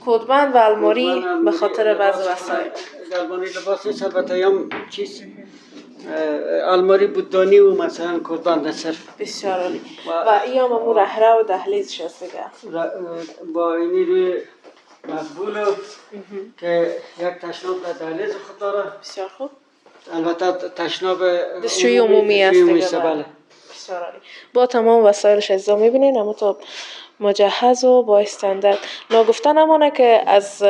کودبند و الماری به خاطر بعض وسایل. الماری لباس نیست، البته هم چیز الماری بودانی و مثلا کودبند صرف. بسیار عالی. و این هم امور رهره و دهلیزش هست دیگه. با اینی روی مقبول که یک تشناب در دهلیز خود داره. بسیار خوب. البته تشناب دستشویی عمومی است دیگه. بله. بسیار عالی. با تمام وسایلش عزیزا میبینین اما تو مجهز و با استاندارد. ناگفته نمانه که از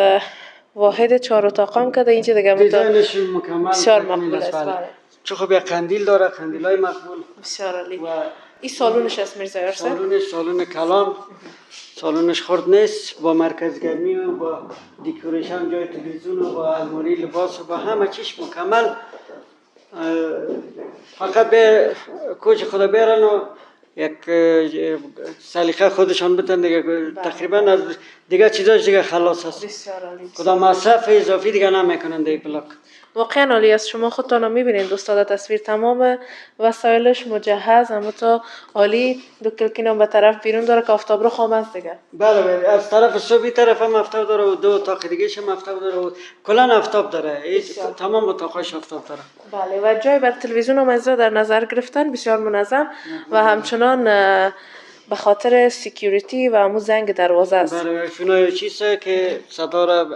واحد 4 اتاق هم که اینجا دیگه دیزاینش مکمل بسیار مقبول است. بله. چه خوب یک قندیل داره، قندیلای مقبول. بسیار عالی. و این سالونش است میرزا ارسل؟ سالونش سالون کلان، سالونش خرد نیست، با مرکز گرمی و با دکوریشن جای تلویزیون و با الماری لباس و با همه چیش مکمل. فقط به کوچ خدا بیارن و یک سلیقه خودشان بتن دیگه. تقریبا از دیگه چیزاش دیگه خلاص است. بسیار عالی. کدام مصرف اضافی دیگه نمیکنن دیگه بلاک. واقعا عالی است. شما خودتان میبینید دوستان تصویر تمام وسایلش مجهز اما تو عالی. دو کلکین به طرف بیرون داره که آفتاب رو خام است دیگه. بله بله، از طرف صبحی طرف هم آفتاب داره و 2 اتاق دیگه هم آفتاب داره و کلا آفتاب داره. تمام اتاقاش آفتاب داره. بله و جای بر تلویزیون و مزرعه در نظر گرفتن بسیار منظم و همچنان به خاطر سکیوریتی و همون زنگ دروازه است. بله فینای چیزه که صدا را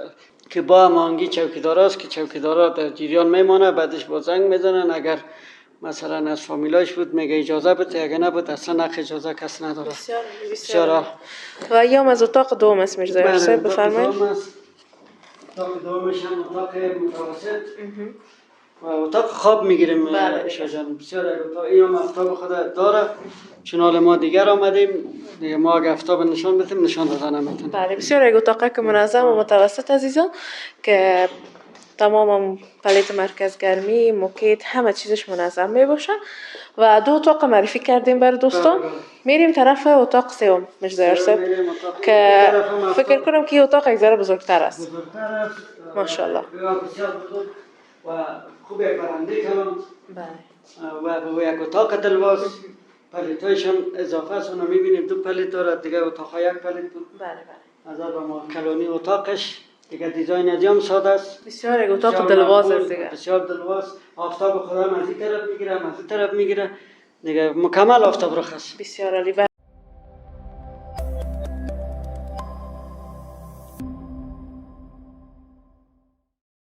که با مانگی چوکیدار است که چوکیدارا در جریان میمانه، بعدش با زنگ میزنن. اگر مثلا از فامیلاش بود میگه اجازه بده، اگر نبود اصلا نخ اجازه کس نداره. بسیار و یا از اتاق دوم است میرزا ارسل بفرمایید. اتاق دومش هم اتاق متوسط و اتاق خواب میگیریم شاجان. بسیار اتاق این آفتاب خود داره. چون حال ما دیگر آمدیم دیگه، ما اگه آفتاب نشان بدیم نشان دادن نمیتونیم. بله بسیار اتاق که منظم و متوسط عزیزان که تمام پلیت مرکز گرمی موکیت همه چیزش منظم می باشه. و 2 اتاق معرفی کردیم بر دوستان. میریم طرف اتاق سوم میرزا ارسل که فکر کنم که اتاق یک ذره بزرگتر است. ماشاءالله. بسیار بزرگ و خوب یک برنده کلان. بله. و یک اتاق دلواز. پلیتایش هم اضافه است. اونو میبینیم 2 پلیت داره، دیگه اتاق یک پلیت بود. بله بله. از با کلانی اتاقش دیگه دیزاین ازیام ساده است. بسیار یک اتاق دلواز است دیگه. بسیار دلواز. آفتاب خدا از این طرف میگیره، از این طرف میگیره. دیگه مکمل آفتاب رخ است. بسیار عالی.